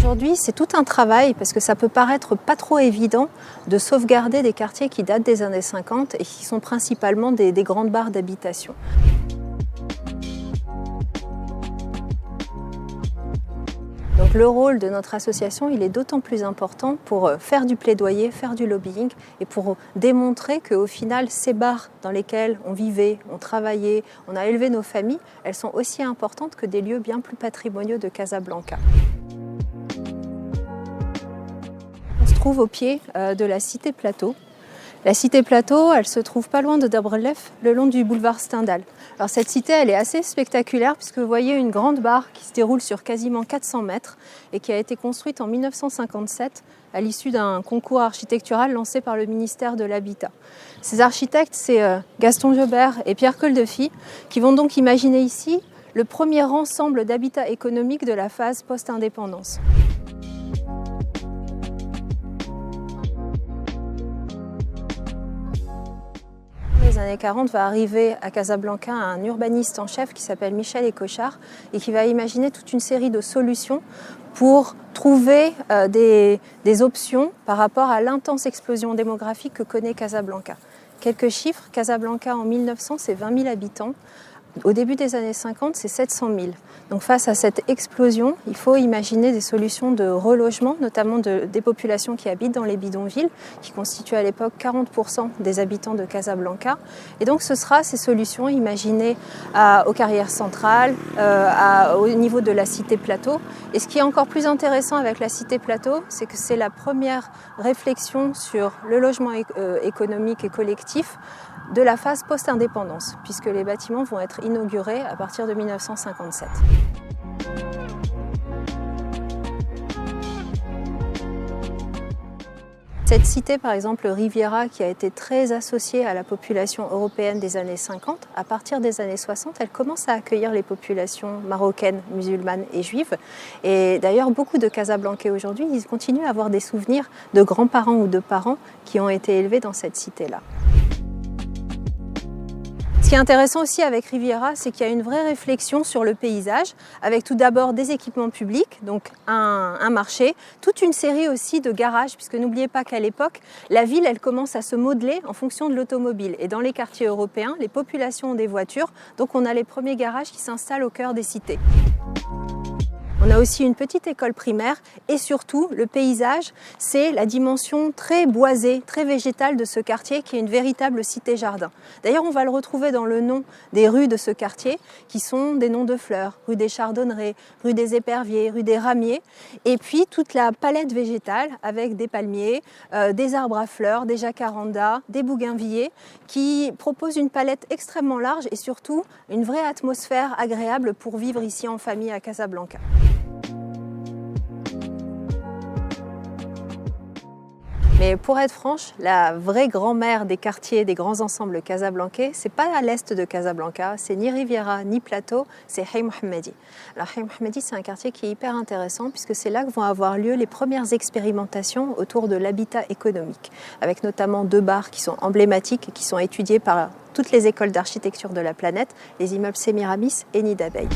Aujourd'hui, c'est tout un travail parce que ça peut paraître pas trop évident de sauvegarder des quartiers qui datent des années 50 et qui sont principalement des grandes barres d'habitation. Donc le rôle de notre association, il est d'autant plus important pour faire du plaidoyer, faire du lobbying et pour démontrer qu'au final, ces barres dans lesquelles on vivait, on travaillait, on a élevé nos familles, elles sont aussi importantes que des lieux bien plus patrimoniaux de Casablanca. On se trouve au pied de la cité Plateau. La cité Plateau, elle se trouve pas loin de Dabrelef, le long du boulevard Stendhal. Alors cette cité, elle est assez spectaculaire puisque vous voyez une grande barre qui se déroule sur quasiment 400 mètres et qui a été construite en 1957 à l'issue d'un concours architectural lancé par le ministère de l'Habitat. Ces architectes, c'est Gaston Jobert et Pierre Koldefy qui vont donc imaginer ici le premier ensemble d'habitat économique de la phase post-indépendance. Dans les années 40 va arriver à Casablanca un urbaniste en chef qui s'appelle Michel Écochard et qui va imaginer toute une série de solutions pour trouver des options par rapport à l'intense explosion démographique que connaît Casablanca. Quelques chiffres, Casablanca en 1900 c'est 20 000 habitants. Au début des années 50, c'est 700 000. Donc face à cette explosion, il faut imaginer des solutions de relogement, notamment des populations qui habitent dans les bidonvilles, qui constituent à l'époque 40% des habitants de Casablanca. Et donc ce sera ces solutions imaginées aux carrières centrales, au niveau de la cité Plateau. Et ce qui est encore plus intéressant avec la cité Plateau, c'est que c'est la première réflexion sur le logement économique et collectif de la phase post-indépendance, puisque les bâtiments vont être inaugurés à partir de 1957. Cette cité, par exemple, Riviera, qui a été très associée à la population européenne des années 50, à partir des années 60, elle commence à accueillir les populations marocaines, musulmanes et juives. Et d'ailleurs, beaucoup de Casablancais aujourd'hui, ils continuent à avoir des souvenirs de grands-parents ou de parents qui ont été élevés dans cette cité-là. Ce qui est intéressant aussi avec Riviera, c'est qu'il y a une vraie réflexion sur le paysage, avec tout d'abord des équipements publics, donc un marché, toute une série aussi de garages, puisque n'oubliez pas qu'à l'époque, la ville, elle commence à se modeler en fonction de l'automobile. Et dans les quartiers européens, les populations ont des voitures, donc on a les premiers garages qui s'installent au cœur des cités. On a aussi une petite école primaire et surtout le paysage, c'est la dimension très boisée, très végétale de ce quartier qui est une véritable cité-jardin. D'ailleurs, on va le retrouver dans le nom des rues de ce quartier qui sont des noms de fleurs, rue des Chardonnerets, rue des Éperviers, rue des Ramiers et puis toute la palette végétale avec des palmiers, des arbres à fleurs, des jacarandas, des bougainvilliers qui proposent une palette extrêmement large et surtout une vraie atmosphère agréable pour vivre ici en famille à Casablanca. Mais pour être franche, la vraie grand-mère des quartiers, des grands ensembles casablancais, c'est pas à l'est de Casablanca, c'est ni Riviera ni Plateau, c'est Hay Mohammadi. Alors Hay Mohammadi, c'est un quartier qui est hyper intéressant puisque c'est là que vont avoir lieu les premières expérimentations autour de l'habitat économique, avec notamment 2 barres qui sont emblématiques et qui sont étudiées par toutes les écoles d'architecture de la planète, les immeubles Sémiramis et Nid d'Abeille.